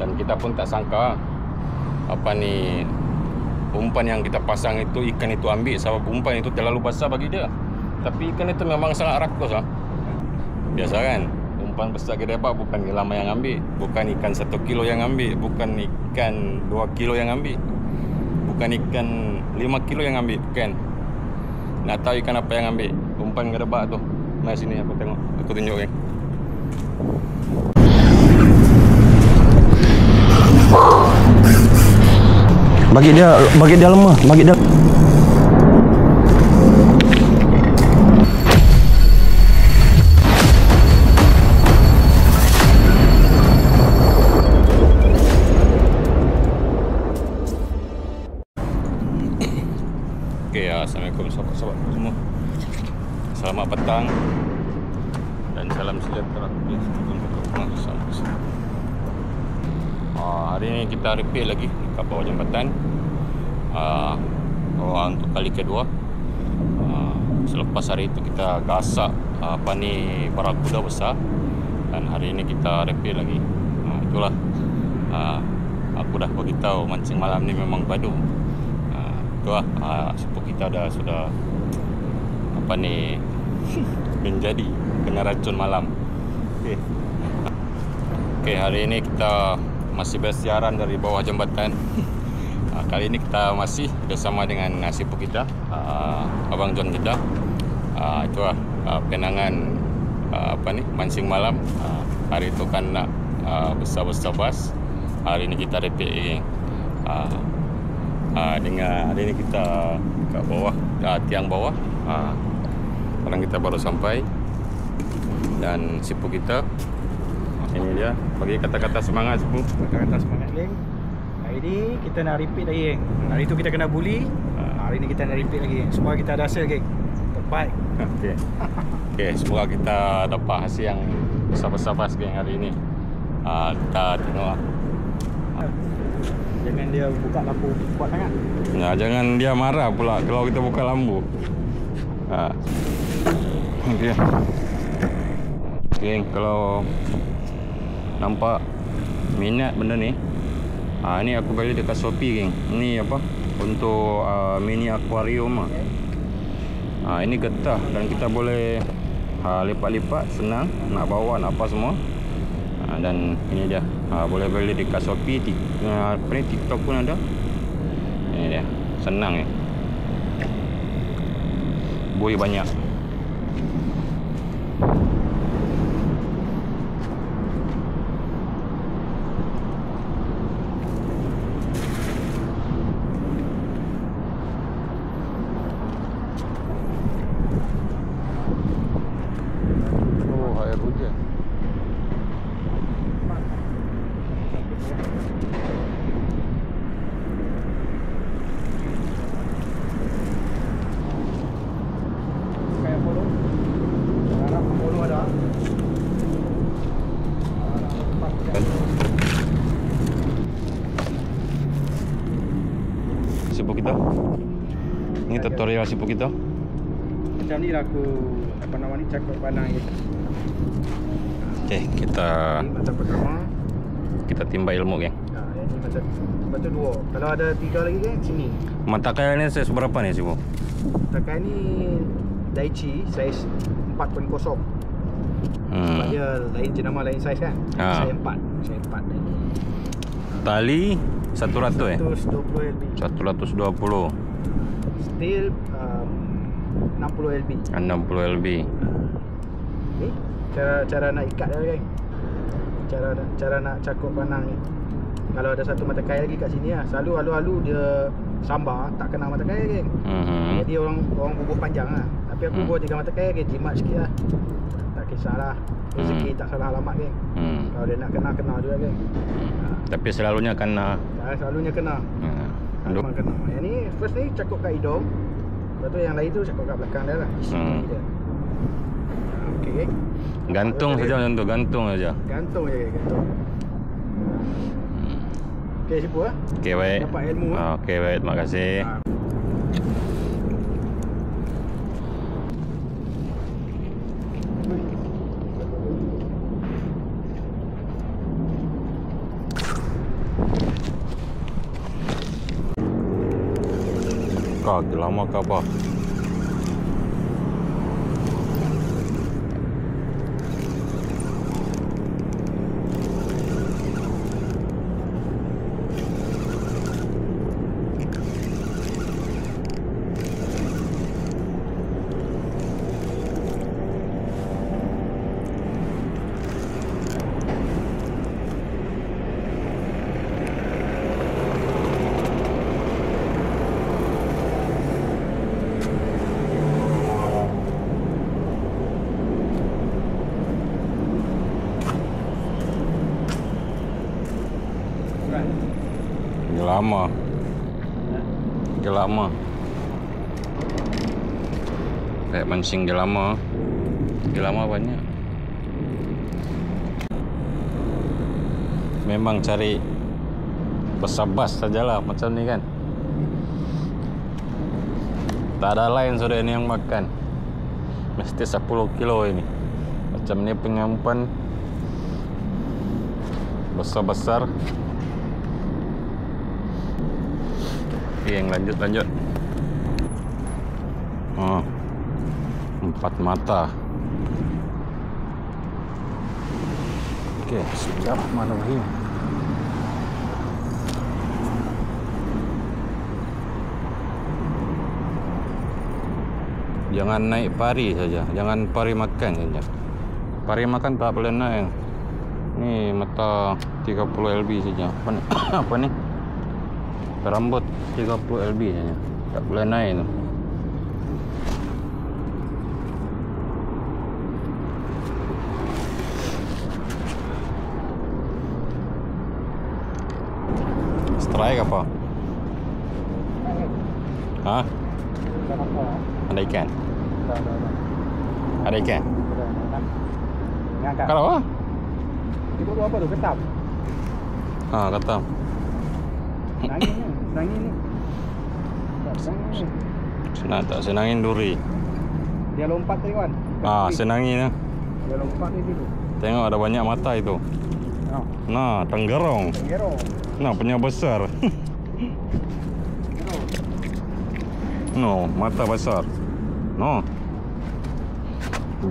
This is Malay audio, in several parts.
Dan kita pun tak sangka umpan yang kita pasang itu, ikan itu ambil. Sebab umpan itu terlalu besar bagi dia. Tapi ikan itu memang sangat rakus lah. Biasa kan, umpan besar gedebak bukan lama yang ambil, bukan ikan 1 kilo yang ambil, bukan ikan 2 kilo yang ambil, bukan ikan 5 kilo yang ambil, bukan. Nak tahu ikan apa yang ambil? Umpan gedebak tu. Mari sini aku tengok, aku tunjuk kan. Bagi dia lemah, bagi dia. Okey, assalamualaikum sahabat-sahabat semua. Selamat petang dan salam sejahtera. Hari ini kita repair lagi kat bawah jambatan. Untuk kali kedua. Selepas hari itu kita gasak barakuda besar, dan hari ini kita repair lagi. Itulah. Aku dah beritahu mancing malam ni memang padu. Itulah, sepupu kita sudah menjadi kena racun malam. Okey, hari ini kita masih bersiaran dari bawah jambatan. Kali ini kita masih bersama dengan sepupu kita, Abang John Jeddah. Itulah penangan mancing malam. Hari itu kan nak besar-besar bas. Hari ini kita repair. Dengan hari ini kita kat bawah, tiang bawah. Sekarang kita baru sampai, dan sipu kita ini dia. Bagi kata-kata semangat sipu. Kata-kata semangat geng. Hari ni kita nak repeat lagi geng. Hari tu kita kena bully. Hari ni kita nak repeat lagi geng. Semua kita ada hasil geng. Terbaik. Okey. Okey, semoga kita dapat hasil yang besar-besar bas geng hari ini. Kita tengok. Jangan dia buka lampu kuat sangat. Ya, jangan dia marah pula kalau kita buka lampu. Okey. Geng, kalau nampak minat benda ni, ni aku beli dekat Shopee geng. Ni untuk mini aquarium. Ini getah dan kita boleh lipat-lipat, senang nak bawa, nak apa semua. Dan ini dia, boleh beli dekat Shopee, TikTok pun ada. Ini dia, senang ya. Buih banyak. Air hujan. Kayak polo. Harap polo ada. Sipu kita. Ini tutorial sipu kita. Macam ni lah aku cakap panang ni. Okey, kita Macam pertama. Kita timba ilmu geng. Yang ni macam dua. Kalau ada 3 lagi geng, sini. Mata kail ni saiz berapa ni sipu? Takai ni Daichi saiz 4.0. Sebab dia lain jenama, lain saiz kan. Saiz 4. Saiz 4 ni. Tali 100 120 lb. 120. Steel 60 lb. 60 lb. Ni cara nak ikat dia geng. Cara nak cakup panang ni. Kalau ada satu mata kail lagi kat sini lah, selalu halu-halu dia sambar tak kena mata kail geng. Jadi orang bubuh panjang lah. Tapi aku bubuh 3 mata kail geng, jimat sikit lah. Tak kisahlah, rezeki tak salah alamat geng. Kalau dia nak kena juga geng. Tapi selalunya kena. Selalunya kena. Memang kena. Yang ni first ni cakup kat hidung. Lepas tu yang lain tu cakup kat belakang dia lah. Di sini dia. Okey geng. Gantung saja macam tu, gantung saja. Gantung je geng, gantung. Okey sipu lah. Okey baik. Dapat ilmu lah. Okey baik, terima kasih. Kagak lama ke apa? Lama. Lama. Kayak mancing lama. Lama banyak. Memang cari besar-bas sajalah macam ni kan. Tak ada lain sudah ini yang makan. Mesti 10 kilo ini. Macam ni punya umpan besar-besar. Yang lanjut. Oh, 4 mata. Okey, bismillahirrahmanirrahim. Jangan naik pari saja, jangan pari makan saja. Pari makan tak boleh naik. Ni mata 30 LB saja. Apa ni? Apa ni? Rambut 30 LB saja. Tak boleh naik tu. Strike apa? Hah? Ada ikan? Ada ikan? Kalau apa? Itu apa tu? Ketam? Ah, ketam. Senangin ni. Senang tak? Senangin duri. Dia lompat tadi kan? Ah, senangin lah. Dia lompat ni dulu. Tengok ada banyak mata itu. Oh. Nah, tenggerong. Nah, punya besar. No, mata besar. No.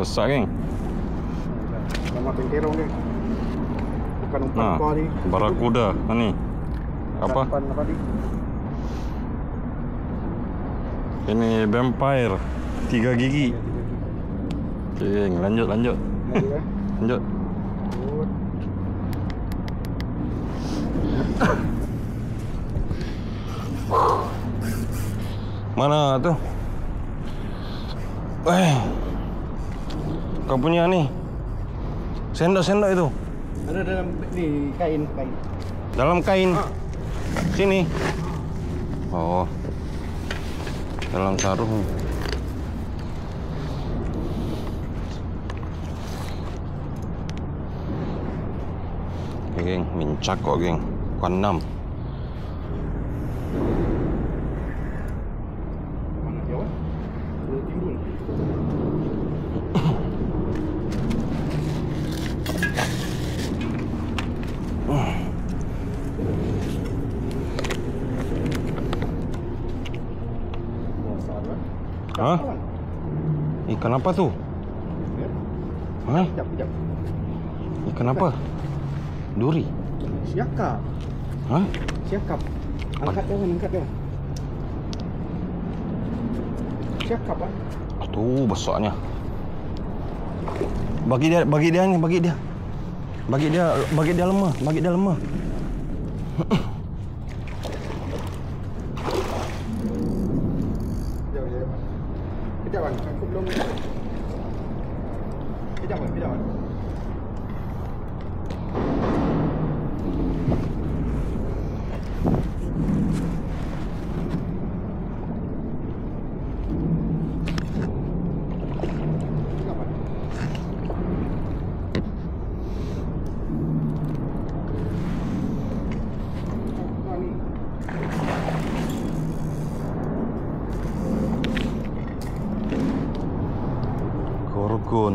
Besar geng. Sama tenggerong ni. Bukan umpan Nah, kau ni. barakuda ni. Apa? Apa ni? Ini vampire 3 gigi. Okey, lanjut. Lanjut. Mana tu? Kau punya ni. Sendok itu. Ada dalam ni kain. Dalam kain. Sini. Oh. Dalam sarung. Okay, geng, mincak kok, geng. Kuan 6. Mana dia? Boleh timbul. Hah? Ikan apa tu? Hah? Sekejap. Ikan apa? Duri. Siakap. Hah? Siakap. Angkat dia. Siakap ah. Tu besarnya. Bagi dia ni, bagi dia. Bagi dia lemah, Kejap kan, aku belum. Kejap kan. Gorgon.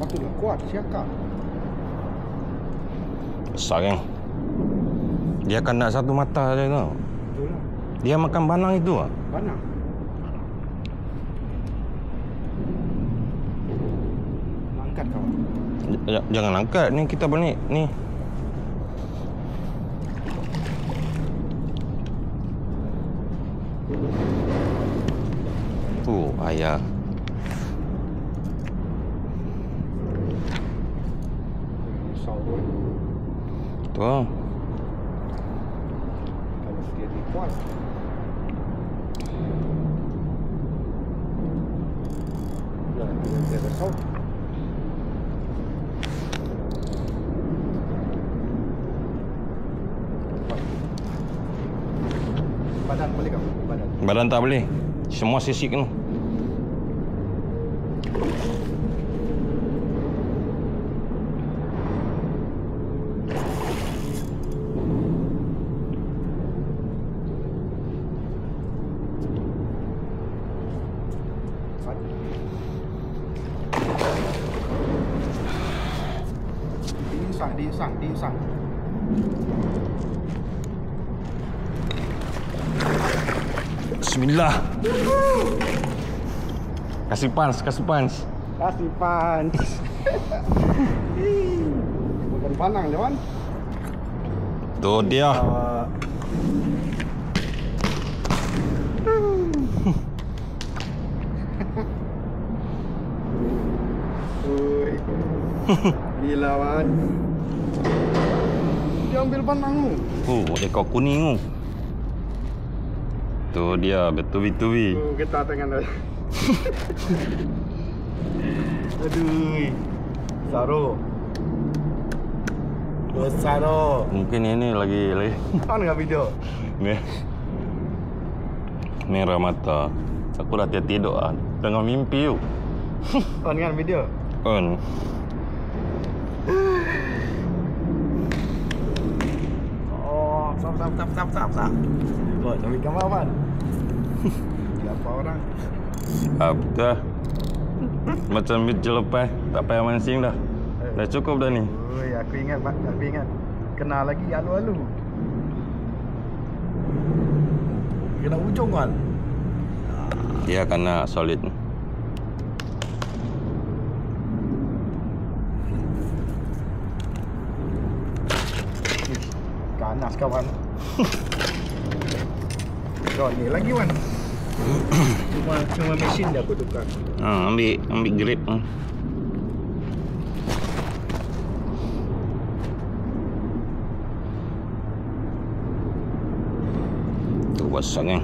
Patutlah kuat siakak. Besar kan? Dia akan nak satu mata je tau. Betul lah. Dia makan banang itu ah. Banang. Angkat kawan. Jangan angkat ni, kita balik ni. Ayah. Risau pun. Tu. Kalau dia kuat. Ya, dia risau. Badan boleh kau? Badan tak boleh. Semua sisik tu. Diinsang. Bismillah. Kasih punch. Kasih punch. Bukan panang Dewan. Tu dia. Gila Wan. Dia ambil panang tu. Ekor kuning tu. Tu dia betul-betul. Kita tengah dah. Aduh. Saro. Mungkin ini lagi. On enggak video? Merah mata. Aku dah tidur ah. Tengah mimpi tu. On kan video? On. Sap. Buat ambil gambar man. Siapa orang? Apa? Macam video lepas. Tak payah mancing dah. Dah cukup dah ni. Oi, aku ingat. Kenal lagi alu-alu. Kena ujung kan? Dia kena solid. Ganas kawan. Ni lagi Wan. Cuma mesin dia aku tukar. Ambil grip. Tu besar kan.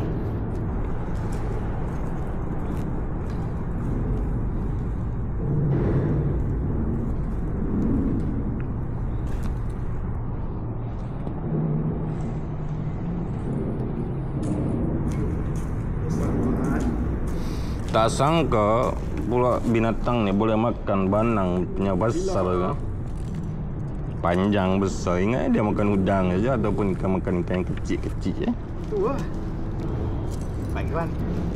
Tak sangka pula binatang ni boleh makan banang punya besar kan. Panjang besar. Ingat dia makan udang saja ataupun makan ikan yang kecil-kecil Tu lah. Baik Wan.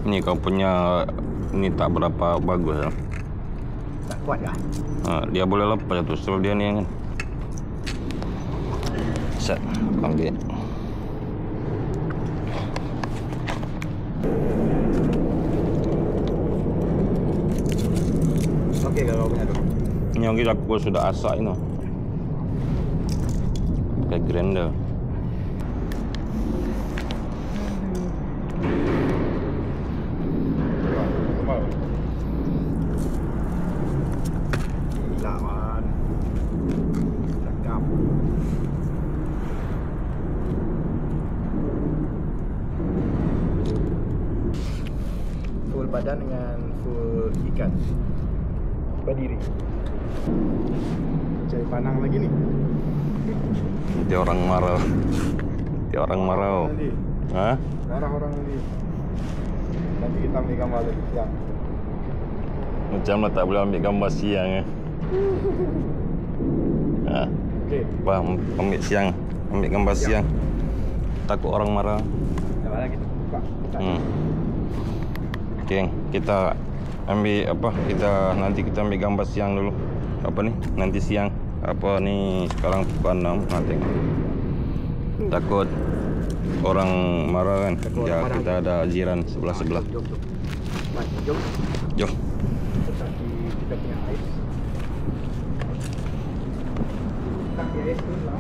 Ni kau punya ni tak berapa bagus lah. Tak kuat kah? Dia boleh lepas tu sebab dia ni kan. Set, ambil. Okey kalau punya tu. Ni yang aku sudah asak ni. Pakai grinder. Gila man. Cakap. Full badan dengan full ikan. Berdiri. Cari panang lagi ni. Dia orang marah. Nanti. Ha? Marah orang ni. Nanti kita ambil gambar lagi siang. Macam mana tak boleh ambil gambar siang Okey. Faham, ambil siang. Ambil gambar siang. Takut orang marah. Dah mana kita buka. Okey, kita ambil apa? Nanti kita ambil gambar siang dulu. apa ni nanti siang. Apa ni sekarang pukul 6. Tengok. Takut orang marah kan. Takut Ya, orang marah. kita ada jiran sebelah-sebelah. Jom. Baik, jom. Jom. Tetapi kita punya ais. Kaki ais tu lah.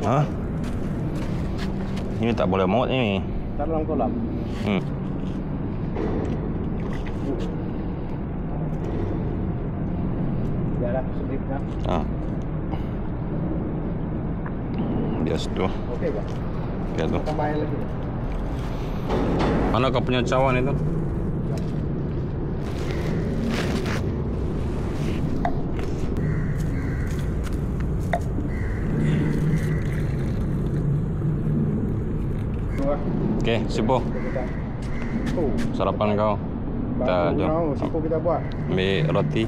Ha? Ini tak boleh maut ni. Tak dalam kolam. Biarlah sedikit kan. Ha. Dia situ. Okey tak? Dia tu. Tambah air lagi. Mana kau punya cawan itu? Okey, sipo. Oh, Sarapan kau. Kita baru jom. tahu siapa kita buat. Ambil roti.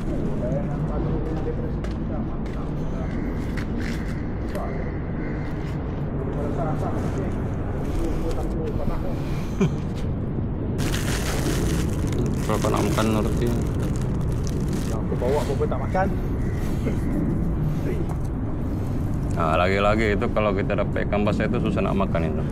Kalau kau nak makan roti. Yang aku bawa apa tak makan. Lagi-lagi itu kalau kita dapat ikan basah itu susah nak makan itu.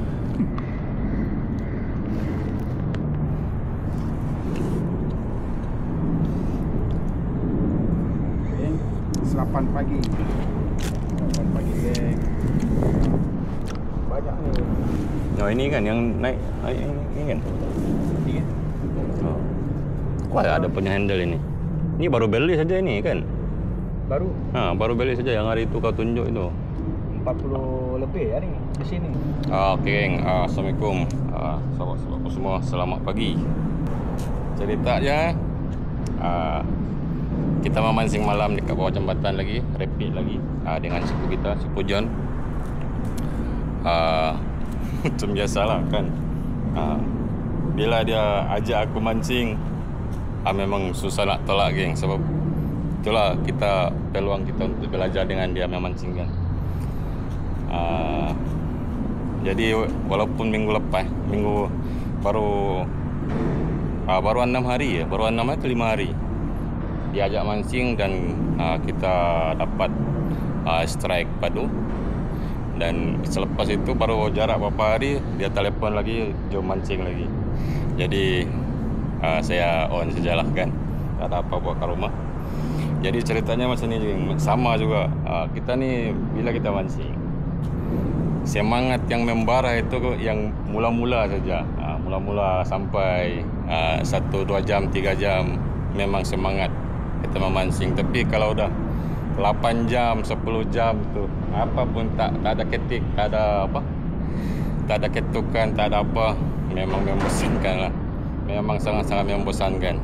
Serapan pagi. Serapan pagi geng. Banyak ni. Oh, ini kan yang naik ini kan. Ni kan. Oh. Kok ada punya handle ini. Ini baru beli saja ini kan. Baru Baru beli saja yang hari itu kau tunjuk itu. 40 lebih hari ni di sini. Oke, geng. Assalamualaikum. Sahabat-sahabatku semua, selamat pagi. Ceritanya kita memancing malam dekat bawah jambatan lagi, repeat lagi dengan sepupu kita, sepupu John. Macam biasalah kan. Bila dia ajak aku mancing, memang susah nak tolak, geng. Sebab itulah kita peluang kita untuk belajar dengan dia memancing kan. Jadi walaupun minggu lepas, minggu baru 6 hari ya, baru 6 atau 5 hari dia ajak mancing dan kita dapat strike padu. Dan selepas itu baru jarak beberapa hari dia telefon lagi, jom mancing lagi. Jadi saya on sajalah kan, tak ada apa buat kat rumah. Jadi ceritanya macam ni, sama juga. Kita ni bila kita mancing, semangat yang membara itu yang mula-mula saja. Mula-mula sampai 1-2 jam, 3 jam memang semangat kita memancing. Tapi kalau dah 8 jam, 10 jam tu apa pun tak ada ketik, tak ada apa, tak ada ketukan, tak ada apa, memang membosankan lah. Memang sangat-sangat membosankan.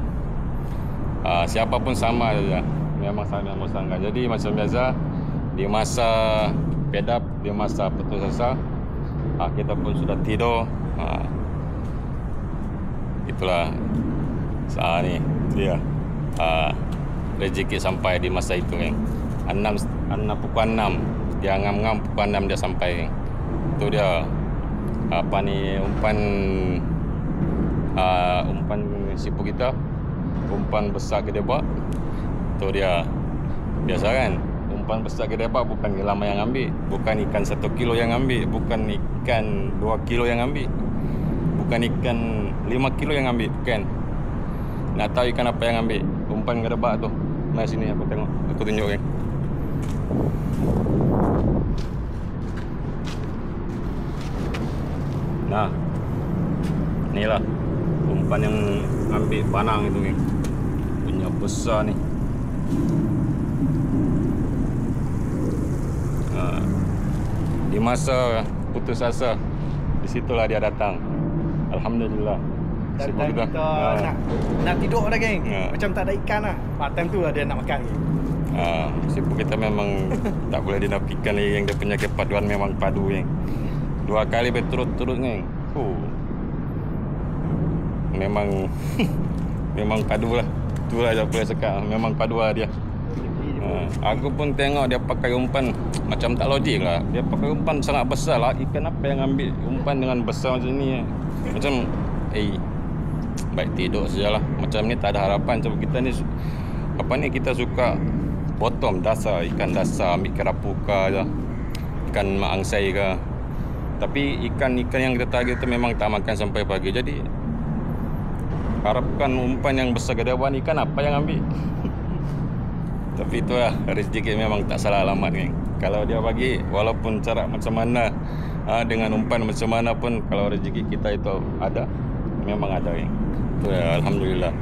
Siapa pun sama saja, memang sangat membosankan. Jadi macam biasa di masa pedap, di masa putus asa, kita pun sudah tidur. Itulah ni dia rezeki sampai di masa itu, kan. Pukul 6 dia ngam-ngam, pukul 6 dia sampai, kan. Itu dia apa ni, umpan sipu kita, umpan besar gede bak. Itu dia biasa kan, umpan besar gede bak bukan lama yang ambil, bukan ikan 1 kilo yang ambil, bukan ikan 2 kilo yang ambil, bukan ikan 5 kilo yang ambil, bukan. Nak tahu ikan apa yang ambil? Umpan gede bak tu. Mari sini aku tengok, aku tunjuk, kan. Nah, inilah umpan yang ambil panang itu, kan. Punya besar ni. Di masa putus asa, disitulah dia datang. Alhamdulillah. Dan Siapa kita nak tidur dah, geng. Macam tak ada ikan lah. Time tu lah dia nak makan, geng. Sipu kita memang tak boleh dinafikan lagi, yang dia punya kepaduan memang padu, yang 2 kali berturut-turut, geng. Memang memang padu lah. Itulah je boleh cakap, memang padu lah dia. Aku pun tengok dia pakai umpan macam tak logik lah. Dia pakai umpan sangat besar lah. Ikan apa yang ambil umpan dengan besar macam ni? Macam baik tidur sajalah. Macam ni tak ada harapan. Sebab kita ni kita suka bottom dasar, ikan dasar, ambil kerapu ke, ikan mak angsai ke. Tapi ikan-ikan yang kita target tu memang tak makan sampai pagi. Jadi harapkan umpan yang besar gedewan, ikan apa yang ambil. Tapi itulah rezeki, memang tak salah alamat kan. Kalau dia bagi, walaupun cara macam mana, dengan umpan macam mana pun, kalau rezeki kita itu ada, memang ada kan. Itu ya, alhamdulillah.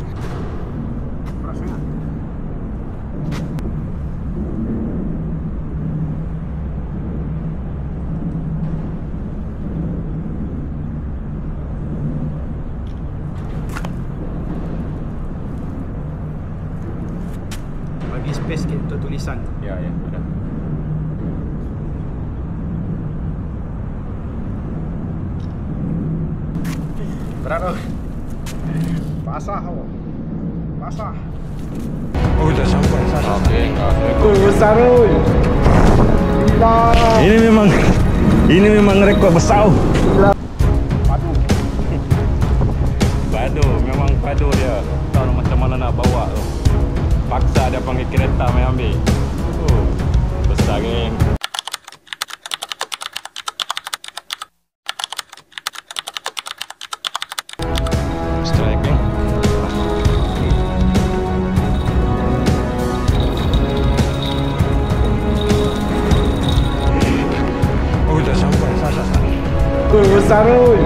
Bagi space sikit untuk tulisan. Ya, ada. Berat tu. Basah tu. Basah. Oh, dah sampai. Okey, Besar tu. Gila. Ini memang rekod besar. Gila. Padu. Padu, memang padu dia. Tahu macam mana nak bawa tu. Paksa dia panggil kereta main ambil. Besar geng. Strike geng. Oh, dah sampai. Besar tu.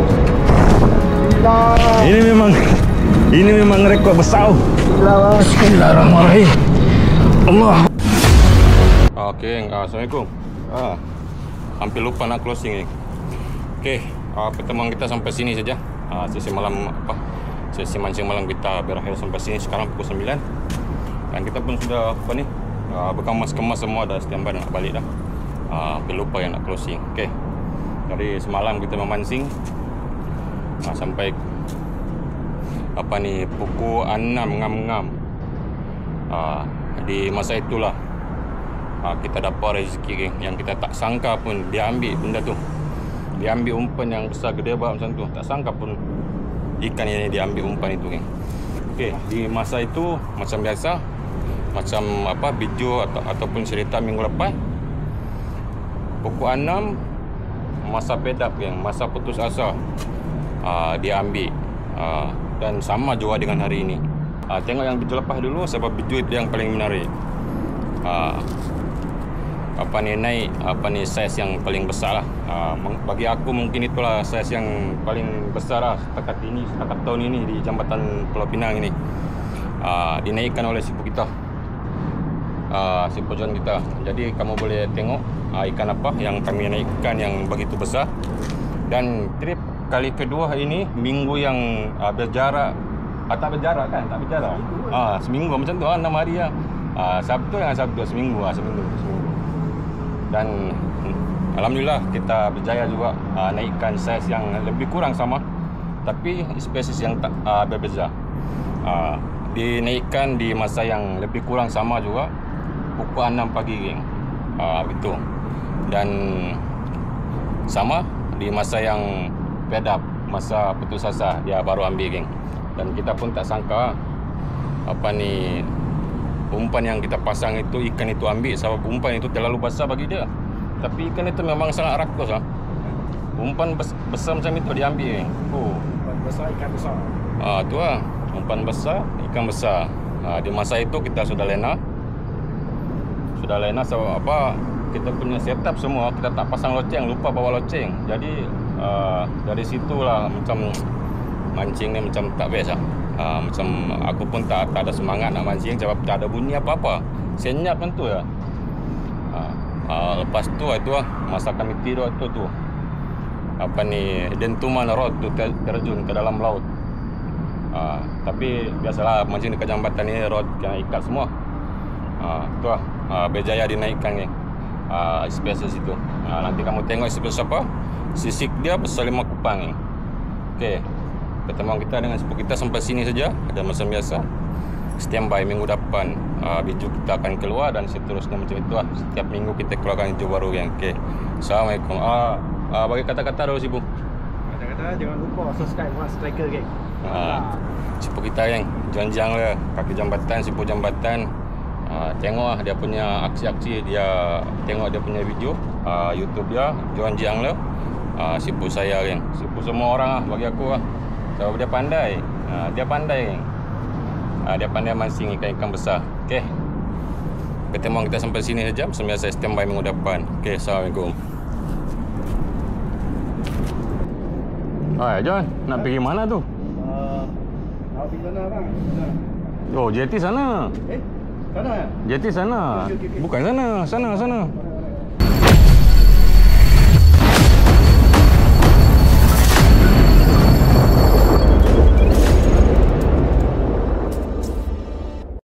Gila. Ini memang rekod besar. Gila. Bismillahirrahmanirrahim. Allah. Okey, geng. Assalamualaikum. Hampir lupa nak closing geng. Okey, pertemuan kita sampai sini saja. Sesi mancing malam kita berakhir sampai sini sekarang pukul 9. Dan kita pun sudah berkemas-kemas semua, dah standby nak balik dah. Hampir lupa yang nak closing. Okey. Dari semalam kita memancing sampai pukul 6 ngam-ngam. Di masa itulah kita dapat rezeki geng, yang kita tak sangka pun dia ambil benda tu. Dia ambil umpan yang besar gede banget macam tu. Tak sangka pun ikan ini dia ambil umpan itu geng. Okey, di masa itu macam biasa, macam video ataupun cerita minggu lepas, pukul 6 masa pedap geng, masa putus asa, dia ambil. Dan sama juga dengan hari ini. Tengok yang video lepas dulu, sebab video itu yang paling menarik. Naik size yang paling besar lah. Bagi aku mungkin itulah size yang paling besar lah setakat tahun ini di Jambatan Pulau Pinang ini. Dinaikkan oleh sipu kita, sipu John kita. Jadi kamu boleh tengok ikan apa yang kami naikkan yang begitu besar. Dan trip kali kedua ini minggu yang berjarak, tak berjarak. Seminggu macam tu, 6 hari lah. Sabtu dengan Sabtu, seminggu. Dan alhamdulillah kita berjaya juga naikkan size yang lebih kurang sama, tapi spesies yang tak berbeza. Dinaikkan di masa yang lebih kurang sama juga, pukul 6 pagi geng. Betul. Dan sama di masa yang pedap, masa putus asa, dia baru ambil geng. Dan kita pun tak sangka umpan yang kita pasang itu, ikan itu ambil, sebab umpan itu terlalu besar bagi dia. Tapi ikan itu memang sangat rakus lah. Umpan besar macam itu dia ambil geng. Umpan besar, ikan besar. Tu lah, umpan besar, ikan besar. Di masa itu kita sudah lena sebab kita punya setup semua, kita tak pasang loceng, lupa bawa loceng. Jadi dari situlah macam mancing ni macam tak best lah. Macam aku pun tak ada semangat nak mancing sebab tak ada bunyi apa-apa. Senyap kan tu ya. Lepas tu lah masa kami tidur tu dentuman rod tu terjun ke dalam laut. Tapi biasalah mancing dekat jambatan ni, rod kena ikat semua. Tu lah berjaya dinaikkan ni spesies itu. Nanti kamu tengok spesies apa, sisik dia besar 5 kupang ni. Okey, pertemuan kita dengan sepupu kita sampai sini saja. Ada macam biasa, standby minggu depan video kita akan keluar dan seterusnya macam itu lah. Setiap minggu kita keluarkan video baru yang. Okey, assalamualaikum. Bagi kata-kata dulu sibuk. Kata-kata Jangan lupa subscribe One Striker geng. Sipu kita geng, janjang lah, kaki jambatan, sipu jambatan. Tengok lah dia punya aksi-aksi, dia tengok dia punya video YouTube dia, janjang lah. Sipu saya geng, sipu semua orang lah bagi aku lah. Sebab dia pandai. Dia pandai geng. Dia pandai mancing ikan-ikan besar. Okey. Pertemuan kita sampai sini saja. Macam biasa, standby minggu depan. Okey, Assalamualaikum. Hai John, nak pergi mana tu? Nak pergi sana bang. Oh, jeti sana. Sana ya? Jeti sana. Okey. Bukan sana, sana.